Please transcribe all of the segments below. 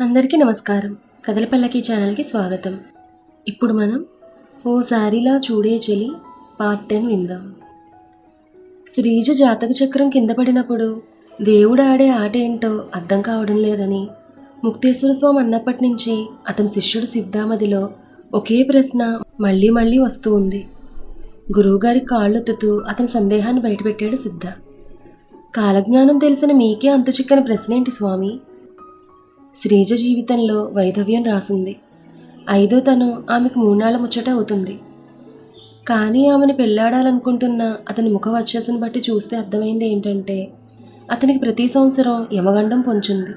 అందరికీ నమస్కారం. కథల పల్లకి ఛానల్కి స్వాగతం. ఇప్పుడు మనం ఓసారిలా చూడే చెలి పార్ట్ 10 విందాం. శ్రీజ జాతక చక్రం కింద పడినప్పుడు దేవుడు ఆడే ఆట ఏంటో అర్థం కావడం లేదని ముక్తేశ్వర స్వామి అన్నప్పటి నుంచి అతని శిష్యుడు సిద్ధామదిలో ఒకే ప్రశ్న మళ్ళీ మళ్ళీ వస్తూ ఉంది. గురువుగారి కాళ్ళొత్తుతూ అతని సందేహాన్ని బయటపెట్టాడు సిద్ధ. కాలజ్ఞానం తెలిసిన మీకే అంతు చిక్కని ప్రశ్న ఏంటి స్వామి? శ్రీజ జీవితంలో వైధవ్యం రాసింది. 5వ తనం ఆమెకు 3 నాళ్ల ముచ్చట అవుతుంది. కానీ ఆమెను పెళ్లాడాలనుకుంటున్న అతని ముఖ వచ్చేసను బట్టి చూస్తే అర్థమైంది ఏంటంటే అతనికి ప్రతి సంవత్సరం యమగండం పొంచుంది.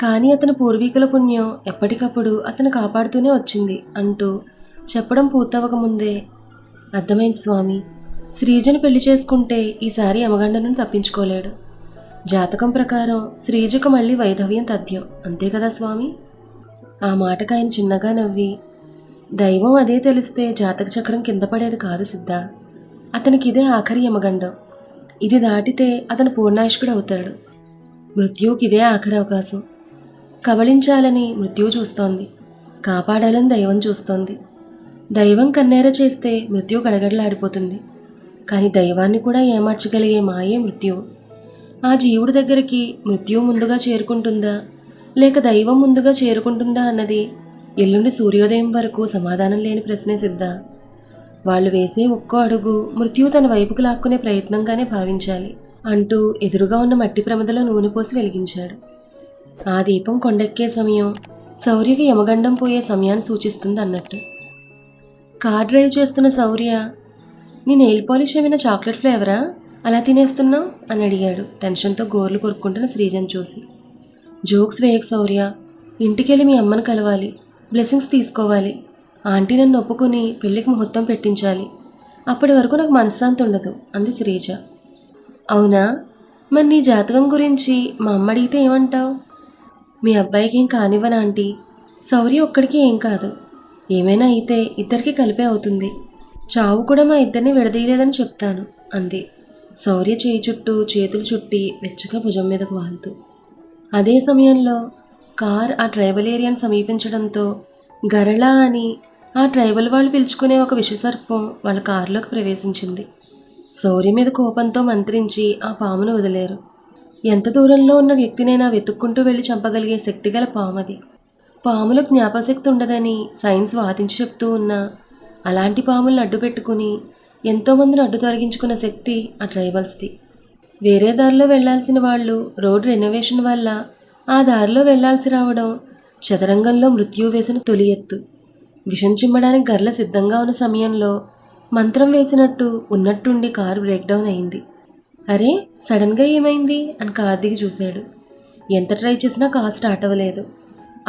కానీ అతని పూర్వీకుల పుణ్యం ఎప్పటికప్పుడు అతను కాపాడుతూనే వచ్చింది అంటూ చెప్పడం పూర్తవకముందే అర్థమైంది స్వామి, శ్రీజను పెళ్లి చేసుకుంటే ఈసారి యమగండం తప్పించుకోలేడు. జాతకం ప్రకారం శ్రీజకు మళ్ళీ వైధవ్యం తథ్యం, అంతే కదా స్వామి? ఆ మాటకు ఆయన చిన్నగా నవ్వి, దైవం అదే తెలిస్తే జాతక చక్రం కింద పడేది కాదు సిద్ధ. అతనికి ఇదే ఆఖరి యమగండం. ఇది దాటితే అతను పూర్ణాయుష్కుడు అవుతాడు. మృత్యువుకి ఇదే ఆఖరి అవకాశం. కబళించాలని మృత్యువు చూస్తోంది, కాపాడాలని దైవం చూస్తోంది. దైవం కన్నేర చేస్తే మృత్యువు గడగడలాడిపోతుంది. కానీ దైవాన్ని కూడా ఏమార్చగలిగే మాయే మృత్యువు. ఆ జీవుడి దగ్గరికి మృత్యువు ముందుగా చేరుకుంటుందా లేక దైవం ముందుగా చేరుకుంటుందా అన్నది ఎల్లుండి సూర్యోదయం వరకు సమాధానం లేని ప్రశ్నే సిద్ధ. వాళ్ళు వేసే ఒక్కో అడుగు మృత్యువు తన వైపుకు లాక్కునే ప్రయత్నంగానే భావించాలి అంటూ ఎదురుగా ఉన్న మట్టి ప్రమదలో నూనె పోసి వెలిగించాడు. ఆ దీపం కొండెక్కే సమయం శౌర్యకి యమగండం పోయే సమయాన్ని సూచిస్తుంది అన్నట్టు. కార్ డ్రైవ్ చేస్తున్న శౌర్య, నీ నెయిల్ పాలిష్ ఏమైనా చాక్లెట్ ఫ్లేవరా, అలా తినేస్తున్నావు అని అడిగాడు టెన్షన్తో గోర్లు కొరుక్కుంటున్న శ్రీజను చూసి. జోక్స్ వేయకు శౌర్య, ఇంటికెళ్ళి మీ అమ్మను కలవాలి, బ్లెస్సింగ్స్ తీసుకోవాలి. ఆంటీ నన్ను ఒప్పుకుని పెళ్లికి ముహూర్తం పెట్టించాలి. అప్పటి వరకు నాకు మనశ్శాంతి ఉండదు అంది శ్రీజ. అవునా, మరి నీ జాతకం గురించి మా అమ్మ అడిగితే ఏమంటావు? మీ అబ్బాయికి ఏం కానివ్వను ఆంటీ, శౌర్య ఒక్కడికి ఏం కాదు. ఏమైనా అయితే ఇద్దరికి కలిపే అవుతుంది. చావు కూడా మా ఇద్దరిని విడదీయలేదని చెప్తాను అంది శౌర్య చేయి చుట్టూ చేతులు చుట్టి వెచ్చగా భుజం మీదకు వాలుతూ. అదే సమయంలో కార్ ఆ ట్రైబల్ ఏరియాను సమీపించడంతో గరళ అని ఆ ట్రైబల్ వాళ్ళు పిలుచుకునే ఒక విషసర్పం వాళ్ళ కారులోకి ప్రవేశించింది. శౌర్య మీద కోపంతో మంత్రించి ఆ పామును వదిలేరు. ఎంత దూరంలో ఉన్న వ్యక్తినైనా వెతుక్కుంటూ వెళ్ళి చంపగలిగే శక్తిగల పామది. పాములకు జ్ఞాపశక్తి ఉండదని సైన్స్ వాదించి చెప్తూ ఉన్నా అలాంటి పాములను అడ్డు పెట్టుకుని ఎంతోమందిని అడ్డు తొలగించుకున్న శక్తి ఆ ట్రైబల్స్ది. వేరే దారిలో వెళ్లాల్సిన వాళ్ళు రోడ్డు రెనోవేషన్ వల్ల ఆ దారిలో వెళ్లాల్సి రావడం శతరంగంలో మృత్యు వేసిన తొలి ఎత్తు. విషం చిమ్మడానికి గర్ల సిద్ధంగా ఉన్న సమయంలో మంత్రం వేసినట్టు ఉన్నట్టుండి కారు బ్రేక్ డౌన్ అయింది. అరే, సడన్గా ఏమైంది అని కారు దిగి చూశాడు. ఎంత ట్రై చేసినా కారు స్టార్ట్ అవ్వలేదు.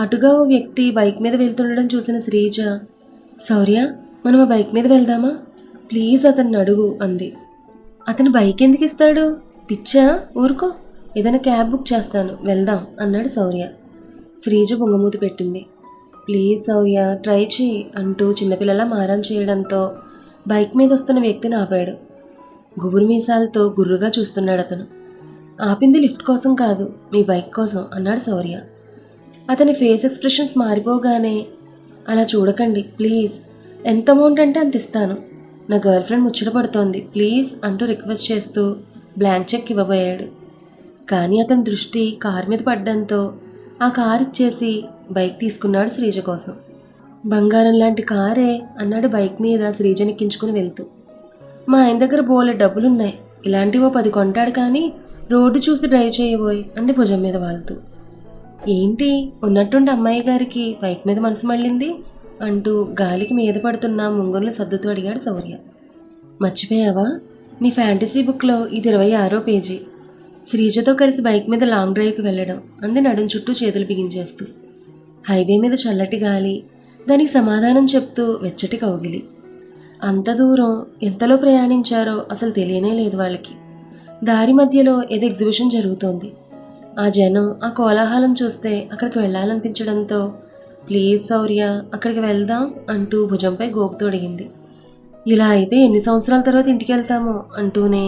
అటుగా ఓ వ్యక్తి బైక్ మీద వెళ్తుండడం చూసిన శ్రీజ, శౌర్య, మనం ఆ బైక్ మీద వెళ్దామా ప్లీజ్ అతన్ని అడుగు అంది. అతను బైక్ ఎందుకు ఇస్తాడు, పిచ్చా, ఊరుకో, ఏదైనా క్యాబ్ బుక్ చేస్తాను, వెళ్దాం అన్నాడు శౌర్య. శ్రీజ బొంగమూతి పెట్టింది. ప్లీజ్ శౌర్య, ట్రై చేయి అంటూ చిన్నపిల్లలా మారం చేయడంతో బైక్ మీద వస్తున్న వ్యక్తిని ఆపాడు. గుబురు మీసాలతో గుర్రుగా చూస్తున్నాడు అతను. ఆపింది లిఫ్ట్ కోసం కాదు, మీ బైక్ కోసం అన్నాడు శౌర్య. అతని ఫేస్ ఎక్స్ప్రెషన్స్ మారిపోగానే, అలా చూడకండి ప్లీజ్, ఎంత అమౌంట్ అంటే అంత ఇస్తాను, నా గర్ల్ ఫ్రెండ్ ముచ్చట పడుతోంది ప్లీజ్ అంటూ రిక్వెస్ట్ చేస్తూ బ్లాంక్ చెక్ ఇవ్వబోయాడు. కానీ అతని దృష్టి కారు మీద పడ్డంతో ఆ కారు ఇచ్చేసి బైక్ తీసుకున్నాడు శ్రీజ కోసం. బంగారం లాంటి కారే అన్నాడు బైక్ మీద శ్రీజనెక్కించుకుని వెళ్తూ. మా ఆయన దగ్గర బోలెడు డబ్బులున్నాయి, ఇలాంటివో 10 కొంటాడు కానీ రోడ్డు చూసి డ్రైవ్ చేయబోయి అంది భుజం మీద వాళ్తూ. ఏంటి ఉన్నట్టుండి అమ్మాయి గారికి బైక్ మీద మనసు మళ్ళింది అంటూ గాలికి మీద పడుతున్న ముంగురులు సర్దుతూ అడిగాడు శౌర్య. మర్చిపోయావా, నీ ఫ్యాంటసీ బుక్లో ఇది 26వ పేజీ. శ్రీజతో కలిసి బైక్ మీద లాంగ్ డ్రైవ్కి వెళ్ళడం అంది నడుం చుట్టూ చేతులు బిగించేస్తూ. హైవే మీద చల్లటి గాలి, దానికి సమాధానం చెప్తూ వెచ్చటి కౌగిలి. అంత దూరం ఎంతలో ప్రయాణించారో అసలు తెలియనే లేదు వాళ్ళకి. దారి మధ్యలో ఏదో ఎగ్జిబిషన్ జరుగుతోంది. ఆ జనం, ఆ కోలాహలం చూస్తే అక్కడికి వెళ్ళాలనిపించడంతో ప్లీజ్ శౌర్య, అక్కడికి వెళ్దాం అంటూ భుజంపై గోకు తొడిగింది. ఇలా అయితే ఎన్ని సంవత్సరాల తర్వాత ఇంటికి వెళ్తామో అంటూనే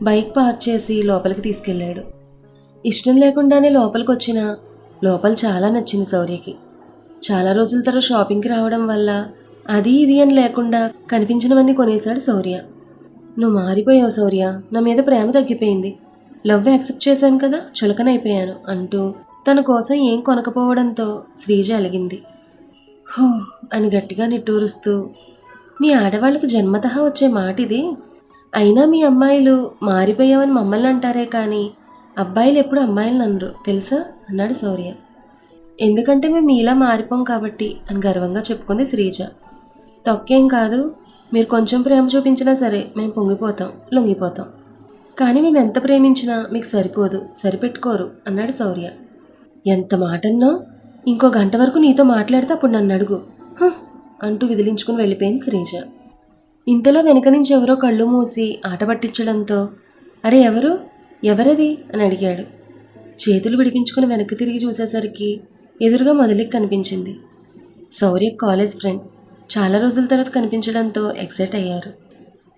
బైక్ పార్క్ చేసి లోపలికి తీసుకెళ్లాడు. ఇష్టం లేకుండానే లోపలికి వచ్చిన లోపల చాలా నచ్చింది శౌర్యకి. చాలా రోజుల తర్వాత షాపింగ్కి రావడం వల్ల అది ఇది అని లేకుండా కనిపించినవన్నీ కొనేశాడు శౌర్య. నువ్వు మారిపోయావు శౌర్య, నా మీద ప్రేమ తగ్గిపోయింది, లవ్ యాక్సెప్ట్ చేశాను కదా, చులకనైపోయాను అంటూ తన కోసం ఏం కొనకపోవడంతో శ్రీజ అలిగింది. హో అని గట్టిగా నిట్టూరుస్తూ, మీ ఆడవాళ్ళకి జన్మతః వచ్చే మాట ఇది. అయినా మీ అమ్మాయిలు మారిపోయావని మమ్మల్ని అంటారే కానీ అబ్బాయిలు ఎప్పుడు అమ్మాయిలను అనరు తెలుసా అన్నాడు శౌర్య. ఎందుకంటే మేము ఇలా మారిపోం కాబట్టి అని గర్వంగా చెప్పుకుంది శ్రీజ. తొక్కేం కాదు, మీరు కొంచెం ప్రేమ చూపించినా సరే మేము పొంగిపోతాం, లొంగిపోతాం. కానీ మేము ఎంత ప్రేమించినా మీకు సరిపోదు, సరిపెట్టుకోరు అన్నాడు శౌర్య. ఎంత మాటన్నో, ఇంకో గంట వరకు నీతో మాట్లాడితే అప్పుడు నన్ను అడుగు అంటూ విదిలించుకుని వెళ్ళిపోయింది శ్రీజ. ఇంతలో వెనక నుంచి ఎవరో కళ్ళు మూసి ఆట పట్టించడంతో, అరే ఎవరది అని అడిగాడు. చేతులు విడిపించుకుని వెనక్కి తిరిగి చూసేసరికి ఎదురుగా మొదలికి కనిపించింది. శౌర్య కాలేజ్ ఫ్రెండ్. చాలా రోజుల తర్వాత కనిపించడంతో ఎక్సైట్ అయ్యారు.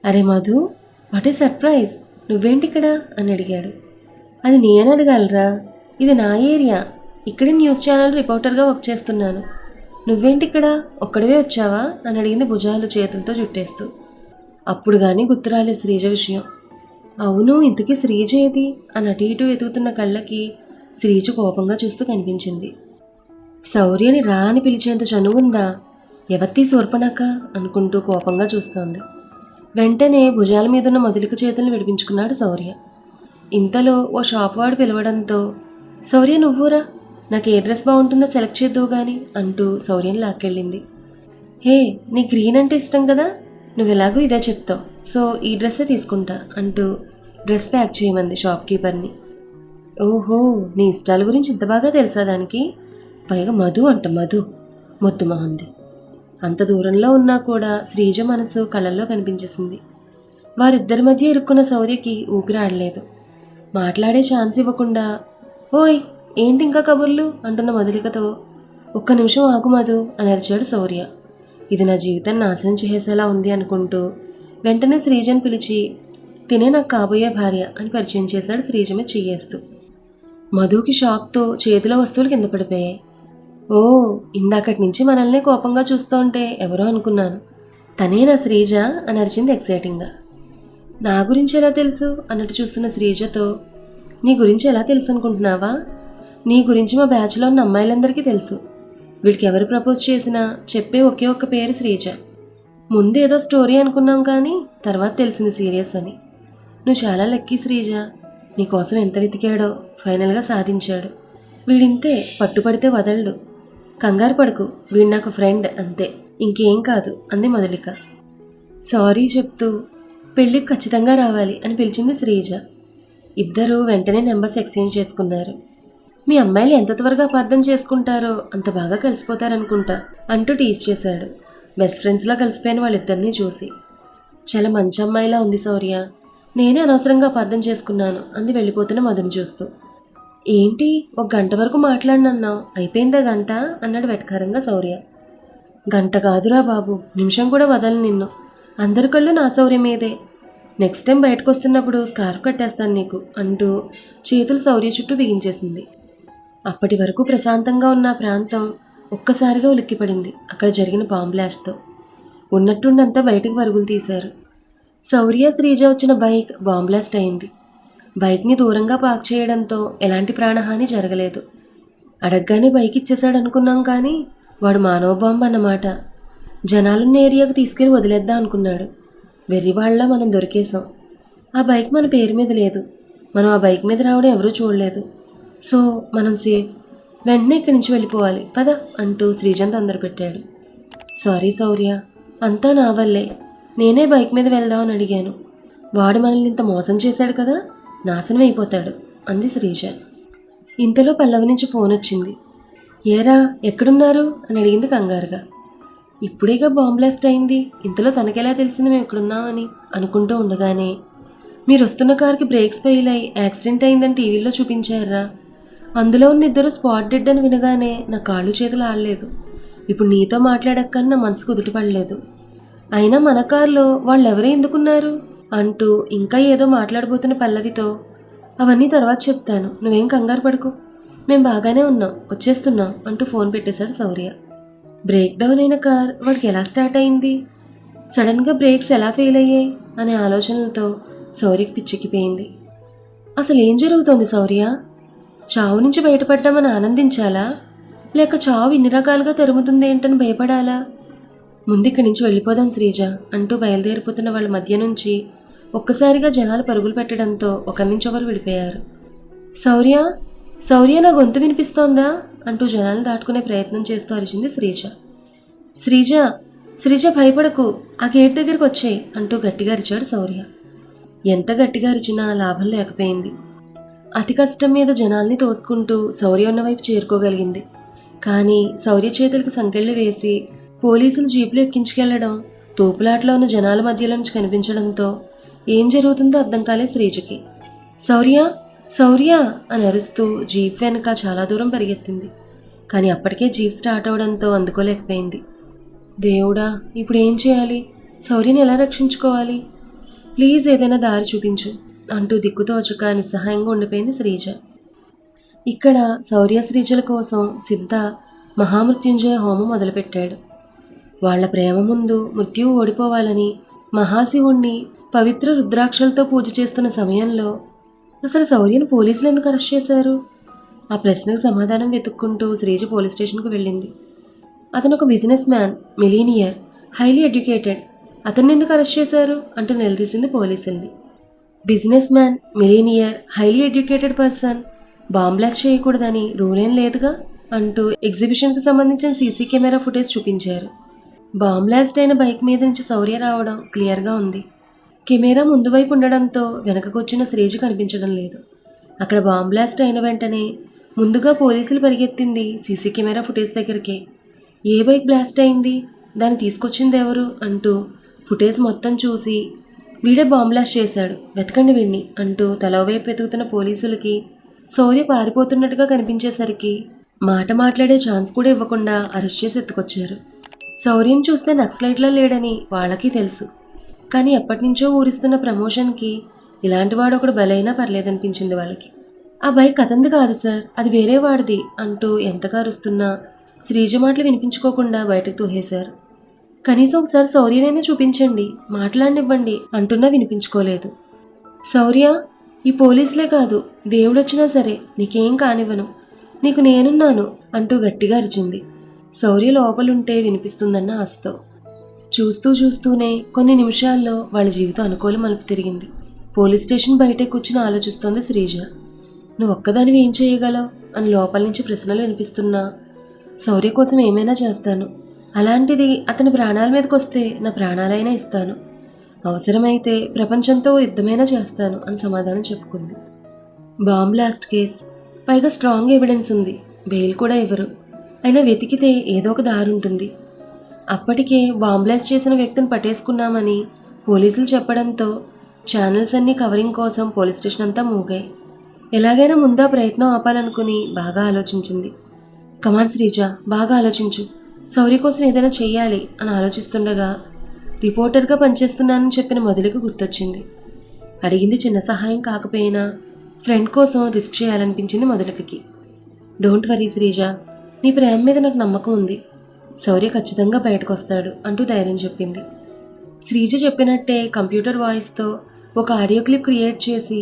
అరే మధు, వాట్ ఏ సర్ప్రైజ్, నువ్వేంటి ఇక్కడ అని అడిగాడు. అది నేను అడగాలరా, ఇది నా ఏరియా, ఇక్కడే న్యూస్ ఛానల్ రిపోర్టర్గా వర్క్ చేస్తున్నాను. నువ్వేంటి ఇక్కడ, ఒక్కడివే వచ్చావా అని అడిగింది భుజాలు చేతులతో చుట్టేస్తూ. అప్పుడు కానీ గుర్తురాలే శ్రీజ విషయం. అవును, ఇంతకీ శ్రీజ ఏది అని అటు ఇటు వెతుకుతున్న కళ్ళకి శ్రీజ కోపంగా చూస్తూ కనిపించింది. శౌర్యని రా అని పిలిచేంత చనువుందా, ఎవత్తి సోర్పనాక అనుకుంటూ కోపంగా చూస్తోంది. వెంటనే భుజాల మీదున్న మొదలిక చేతులను విడిపించుకున్నాడు శౌర్య. ఇంతలో ఓ షాప్ వాడు పిలవడంతో, శౌర్య నువ్వురా, నాకు ఏ డ్రెస్ బాగుంటుందో సెలెక్ట్ చేద్దువు గాని అంటూ శౌర్యని లాక్కెళ్ళింది. హే, నీ గ్రీన్ అంటే ఇష్టం కదా, నువ్వు ఎలాగూ ఇదే చెప్తావు, సో ఈ డ్రెస్సే తీసుకుంటా అంటూ డ్రెస్ ప్యాక్ చేయమంది షాప్కీపర్ని. ఓహో, నీ ఇష్టాల గురించి ఇంత బాగా తెలుసా దానికి, పైగా మధు అంట, మధు మొద్దు మహంది. అంత దూరంలో ఉన్నా కూడా శ్రీజ మనసు కళ్ళల్లో కనిపించేసింది. వారిద్దరి మధ్య ఇరుక్కున్న శౌర్యకి ఊపిరాడలేదు. మాట్లాడే ఛాన్స్ ఇవ్వకుండా, ఓయ్ ఏంటి ఇంకా కబుర్లు అంటున్న మొదలికతో, ఒక్క నిమిషం ఆగు మధు అని అరిచాడు శౌర్య. ఇది నా జీవితాన్ని నాశనం చేసేలా ఉంది అనుకుంటూ వెంటనే శ్రీజని పిలిచి, తినే నాకు కాబోయే భార్య అని పరిచయం చేశాడు శ్రీజ మీద చెయ్యేస్తూ. మధుకి షాక్తో చేతిలో వస్తువులు కింద పడిపోయాయి. ఓ, ఇందాకటి నుంచి మనల్నే కోపంగా చూస్తూ ఉంటే ఎవరో అనుకున్నాను, తనే నా శ్రీజ అని అరిచింది ఎక్సైటింగ్గా. నా గురించి ఎలా తెలుసు అన్నట్టు చూస్తున్న శ్రీజతో, నీ గురించి ఎలా తెలుసు అనుకుంటున్నావా, నీ గురించి మా బ్యాచ్లో ఉన్న అమ్మాయిలందరికీ తెలుసు. వీడికి ఎవరు ప్రపోజ్ చేసినా చెప్పే ఒకే ఒక్క పేరు శ్రీజ. ముందు ఏదో స్టోరీ అనుకున్నాం కానీ తర్వాత తెలిసింది సీరియస్ అని. నువ్వు చాలా లక్కీ శ్రీజ, నీకోసం ఎంత వెతికాడో ఫైనల్గా సాధించాడు. వీడింతే, పట్టుపడితే వదలడు. కంగారు పడకు, వీడు నాకు ఫ్రెండ్ అంతే, ఇంకేం కాదు అంది మొదలిక. సారీ చెప్తూ, పెళ్ళికి ఖచ్చితంగా రావాలి అని పిలిచింది శ్రీజ. ఇద్దరూ వెంటనే నెంబర్స్ ఎక్స్చేంజ్ చేసుకున్నారు. మీ అమ్మాయిలు ఎంత త్వరగా అపార్థం చేసుకుంటారో అంత బాగా కలిసిపోతారనుకుంటా అంటూ టీజ్ చేశాడు బెస్ట్ ఫ్రెండ్స్లా కలిసిపోయిన వాళ్ళిద్దరినీ చూసి. చాలా మంచి అమ్మాయిలా ఉంది శౌర్య, నేనే అనవసరంగా అపార్థం చేసుకున్నాను అంది వెళ్ళిపోతున్న మధుని చూస్తూ. ఏంటి, ఒక గంట వరకు మాట్లాడినన్నావు, అయిపోయిందా గంట అన్నాడు వెటకారంగా శౌర్య. గంట కాదురా బాబు, నిమిషం కూడా వదలను నిన్ను, అందరి కళ్ళు నా శౌర్య మీదే. నెక్స్ట్ టైం బయటకు వస్తున్నప్పుడు స్కార్ఫ్ కట్టేస్తాను నీకు అంటూ చేతులు శౌర్య చుట్టూ బిగించేసింది. అప్పటి వరకు ప్రశాంతంగా ఉన్న ప్రాంతం ఒక్కసారిగా ఉలిక్కిపడింది అక్కడ జరిగిన బాంబ్ బ్లాస్ట్తో. ఉన్నట్టుండంతా బయటకు పరుగులు తీశారు. శౌర్య శ్రీజ వచ్చిన బైక్ బాంబ్ బ్లాస్ట్ అయింది. బైక్ని దూరంగా పార్క్ చేయడంతో ఎలాంటి ప్రాణహాని జరగలేదు. అడగగానే బైక్ ఇచ్చేశాడు అనుకున్నాం కానీ వాడు మానవ బాంబు అన్నమాట. జనాలున్న ఏరియాకు తీసుకెళ్లి వదిలేద్దాం అనుకున్నాడు. వెర్రివాళ్లా మనం దొరికేశాం. ఆ బైక్ మన పేరు మీద లేదు, మనం ఆ బైక్ మీద రావడం ఎవరూ చూడలేదు, సో మనం సేఫ్. వెంటనే ఇక్కడి నుంచి వెళ్ళిపోవాలి పద అంటూ శ్రీజన్ తొందర పెట్టాడు. సారీ శౌర్య, అంతా నా వల్లే, నేనే బైక్ మీద వెళ్దామని అడిగాను. వాడు మనల్ని ఇంత మోసం చేశాడు కదా, నాశనం అయిపోతాడు అంది శ్రీజ. ఇంతలో పల్లవి నుంచి ఫోన్ వచ్చింది. ఏరా ఎక్కడున్నారు అని అడిగింది కంగారుగా. ఇప్పుడేగా బాంబ్ బ్లాస్ట్ అయింది, ఇంతలో తనకెలా తెలిసింది మేము ఇక్కడున్నామని అనుకుంటూ ఉండగానే, మీరు వస్తున్న కారుకి బ్రేక్స్ ఫెయిల్ అయ్యి యాక్సిడెంట్ అయిందని టీవీలో చూపించారా, అందులో ఉన్న ఇద్దరు స్పాట్ డెడ్ అని వినగానే నా కాళ్ళు చేతులు ఆడలేదు. ఇప్పుడు నీతో మాట్లాడక్కని నా మనసు కుదుటపడలేదు. అయినా మన కారులో వాళ్ళెవరే ఎందుకున్నారు అంటూ ఇంకా ఏదో మాట్లాడబోతున్న పల్లవితో, అవన్నీ తర్వాత చెప్తాను, నువ్వేం కంగారు పడుకో, మేం బాగానే ఉన్నాం, వచ్చేస్తున్నాం అంటూ ఫోన్ పెట్టేశాడు శౌర్య. బ్రేక్ డౌన్ అయిన కార్ వాడికి ఎలా స్టార్ట్ అయింది? సడన్గా బ్రేక్స్ ఎలా ఫెయిల్ అయ్యాయి అనే ఆలోచనలతో శౌర్యకి పిచ్చెక్కిపోయింది. అసలు ఏం జరుగుతోంది శౌర్య? చావు నుంచి బయటపడ్డామని ఆనందించాలా, లేక చావు ఇన్ని రకాలుగా తరుముతుందేంటని భయపడాలా? ముందిక్కడి నుంచి వెళ్ళిపోదాం శ్రీజ అంటూ బయలుదేరిపోతున్న వాళ్ళ మధ్య నుంచి ఒక్కసారిగా జనాలు పరుగులు పెట్టడంతో ఒకరి నుంచి ఒకరు విడిపోయారు. శౌర్య, శౌర్య, నా గొంతు వినిపిస్తోందా అంటూ జనాలు దాటుకునే ప్రయత్నం చేస్తూ అరిచింది శ్రీజ. శ్రీజ, శ్రీజ భయపడకు, ఆ గేట్ దగ్గరికి వచ్చేయి అంటూ గట్టిగా అరిచాడు శౌర్య. ఎంత గట్టిగా అరిచినా లాభం లేకపోయింది. అతి కష్టం మీద జనాల్ని తోసుకుంటూ శౌర్య ఉన్న వైపు చేరుకోగలిగింది. కానీ శౌర్య చేతులకు సంకెళ్ళు వేసి పోలీసులు జీపులు ఎక్కించుకెళ్లడం, తోపులాట్లో ఉన్న జనాల మధ్యలో నుంచి కనిపించడంతో ఏం జరుగుతుందో అర్థం కాలే శ్రీజకి. శౌర్య, శౌర్య అని అరుస్తూ జీప్ వెనక చాలా దూరం పరిగెత్తింది. కానీ అప్పటికే జీప్ స్టార్ట్ అవడంతో అందుకోలేకపోయింది. దేవుడా, ఇప్పుడు ఏం చేయాలి? శౌర్యని ఎలా రక్షించుకోవాలి? ప్లీజ్ ఏదైనా దారి చూపించు అంటూ దిక్కుతోచక నిస్సహాయంగా ఉండిపోయింది శ్రీజ. ఇక్కడ శౌర్య శ్రీజల కోసం సిద్ధ మహామృత్యుంజయ హోమం మొదలుపెట్టాడు. వాళ్ల ప్రేమ ముందు మృత్యువు ఓడిపోవాలని మహాశివుణ్ణి పవిత్ర రుద్రాక్షలతో పూజ చేస్తున్న సమయంలో అసలు శౌర్యను పోలీసులు ఎందుకు అరెస్ట్ చేశారు? ఆ ప్రశ్నకు సమాధానం వెతుక్కుంటూ శ్రీజ పోలీస్ స్టేషన్కు వెళ్ళింది. అతను ఒక business man, millionaire, highly educated. అతన్ని ఎందుకు అరెస్ట్ చేశారు అంటూ నిలదీసింది పోలీసుల్ని. Business man, millionaire, highly educated person bomb blast చేయకూడదని రూల్ ఏం లేదుగా అంటూ ఎగ్జిబిషన్కి సంబంధించిన సీసీ కెమెరా ఫుటేజ్ చూపించారు. బాంబ్ బ్లాస్ట్ అయిన బైక్ మీద నుంచి శౌర్య రావడం క్లియర్గా ఉంది. కెమెరా ముందు వైపు ఉండడంతో వెనకకొచ్చిన శ్రీజ కనిపించడం లేదు. అక్కడ బాంబ్ బ్లాస్ట్ అయిన వెంటనే ముందుగా పోలీసులు పరిగెత్తింది సీసీ కెమెరా ఫుటేజ్ దగ్గరికే. ఏ బైక్ బ్లాస్ట్ అయింది, దాన్ని తీసుకొచ్చింది ఎవరు అంటూ ఫుటేజ్ మొత్తం చూసి వీడే బాంబ్ బ్లాస్ట్ చేశాడు, వెతకండి వీడిని అంటూ తలవైపు వెతుకుతున్న పోలీసులకి శౌర్య పారిపోతున్నట్టుగా కనిపించేసరికి మాట మాట్లాడే ఛాన్స్ కూడా ఇవ్వకుండా అరెస్ట్ చేసి ఎత్తుకొచ్చారు. శౌర్యని చూస్తే నక్సలైట్లా లేడని వాళ్ళకి తెలుసు. కానీ ఎప్పటినుంచో ఊరిస్తున్న ప్రమోషన్కి ఇలాంటి వాడు ఒకడు బలైనా పర్లేదనిపించింది వాళ్ళకి. ఆ బైక్ అతంది కాదు సార్, అది వేరే వాడిది అంటూ ఎంతగా అరుస్తున్నా శ్రీజ మాటలు వినిపించుకోకుండా బయటకు తోసేశారు. కనీసం ఒకసారి శౌర్యనైనా చూపించండి, మాట్లాడనివ్వండి అంటున్నా వినిపించుకోలేదు. శౌర్య, ఈ పోలీసులే కాదు దేవుడొచ్చినా సరే నీకేం కానివ్వను, నీకు నేనున్నాను అంటూ గట్టిగా అరిచింది. శౌర్య లోపలుంటే వినిపిస్తుందన్న ఆశతో. చూస్తూనే కొన్ని నిమిషాల్లో వాళ్ళ జీవితం అనుకూల మలుపు తిరిగింది. పోలీస్ స్టేషన్ బయటే కూర్చుని ఆలోచిస్తోంది శ్రీజ. నువ్వు ఒక్కదానివి ఏం చేయగలవు అని లోపల నుంచి ప్రశ్నలు వినిపిస్తున్నా శౌర్య కోసం ఏమైనా చేస్తాను, అలాంటిది అతని ప్రాణాల మీదకి వస్తే నా ప్రాణాలైనా ఇస్తాను, అవసరమైతే ప్రపంచంతో యుద్ధమైనా చేస్తాను అని సమాధానం చెప్పుకుంది. బాంబ్ బ్లాస్ట్ కేస్, పైగా స్ట్రాంగ్ ఎవిడెన్స్ ఉంది, బెయిల్ కూడా ఇవ్వరు. అయినా వెతికితే ఏదో ఒక దారి ఉంటుంది. అప్పటికే బాంబ్ బ్లాస్ట్ చేసిన వ్యక్తిని పట్టేసుకున్నామని పోలీసులు చెప్పడంతో ఛానల్స్ అన్నీ కవరింగ్ కోసం పోలీస్ స్టేషన్ అంతా మూగాయి. ఎలాగైనా ముందా ప్రయత్నం ఆపాలనుకుని బాగా ఆలోచించింది. కమాన్ శ్రీజ, బాగా ఆలోచించు, శౌర్య కోసం ఏదైనా చెయ్యాలి అని ఆలోచిస్తుండగా రిపోర్టర్గా పనిచేస్తున్నానని చెప్పిన మొదలుకి గుర్తొచ్చింది. అడిగింది చిన్న సహాయం కాకపోయినా ఫ్రెండ్ కోసం రిస్క్ చేయాలనిపించింది మొదలుకి. డోంట్ వరీ శ్రీజ, నీ ప్రేమ మీద నాకు నమ్మకం ఉంది, శౌర్య ఖచ్చితంగా బయటకు వస్తాడు అంటూ ధైర్యం చెప్పింది. శ్రీజ చెప్పినట్టే కంప్యూటర్ వాయిస్తో ఒక ఆడియో క్లిప్ క్రియేట్ చేసి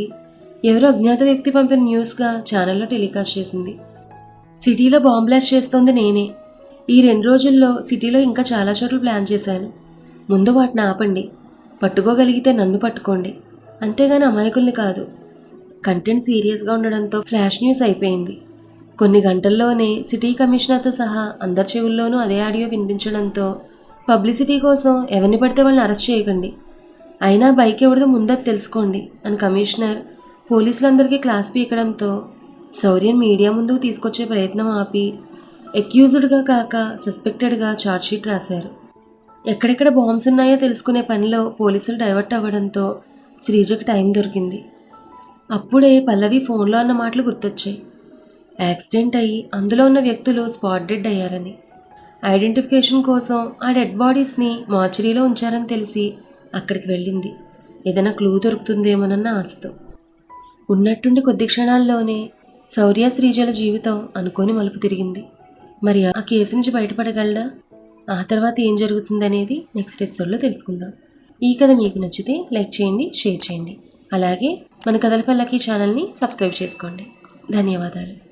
ఎవరో అజ్ఞాత వ్యక్తి పంపిన న్యూస్గా ఛానల్లో టెలికాస్ట్ చేసింది. సిటీలో బాంబ్ బ్లాస్ట్ చేస్తోంది నేనే. ఈ 2 రోజుల్లో సిటీలో ఇంకా చాలా చోట్ల ప్లాన్ చేశాను. ముందు వాటిని ఆపండి, పట్టుకోగలిగితే నన్ను పట్టుకోండి, అంతేగాని అమాయకుల్ని కాదు. కంటెంట్ సీరియస్గా ఉండడంతో ఫ్లాష్ న్యూస్ అయిపోయింది. కొన్ని గంటల్లోనే సిటీ కమిషనర్తో సహా అందరి చెవుల్లోనూ అదే ఆడియో వినిపించడంతో పబ్లిసిటీ కోసం ఎవరిని పడితే వాళ్ళని అరెస్ట్ చేయకండి, అయినా బైక్ ఎవరిదో ముందది తెలుసుకోండి అని కమిషనర్ పోలీసులందరికీ క్లాస్ పీకడంతో శౌర్యన్ మీడియా ముందుకు తీసుకొచ్చే ప్రయత్నం ఆపి ఎక్యూజ్డ్గా కాక సస్పెక్టెడ్గా ఛార్జ్షీట్ రాశారు. ఎక్కడెక్కడ బాంబ్స్ ఉన్నాయో తెలుసుకునే పనిలో పోలీసులు డైవర్ట్ అవ్వడంతో శ్రీజకు టైం దొరికింది. అప్పుడే పల్లవి ఫోన్లో అన్న మాటలు గుర్తొచ్చాయి. యాక్సిడెంట్ అయ్యి అందులో ఉన్న వ్యక్తులు స్పాట్ డెడ్ అయ్యారని, ఐడెంటిఫికేషన్ కోసం ఆ డెడ్ బాడీస్ని మార్చరీలో ఉంచారని తెలిసి అక్కడికి వెళ్ళింది. ఏదైనా క్లూ దొరుకుతుందేమోనన్న ఆశతో. ఉన్నట్టుండి కొద్ది క్షణాల్లోనే శౌర్య శ్రీజల జీవితం అనుకోని మలుపు తిరిగింది. మరి ఆ కేసు నుంచి బయటపడగలడా? ఆ తర్వాత ఏం జరుగుతుందనేది నెక్స్ట్ ఎపిసోడ్లో తెలుసుకుందాం. ఈ కథ మీకు నచ్చితే లైక్ చేయండి, షేర్ చేయండి. అలాగే మన కథల పల్లకి ఛానల్ని సబ్స్క్రైబ్ చేసుకోండి. ధన్యవాదాలు.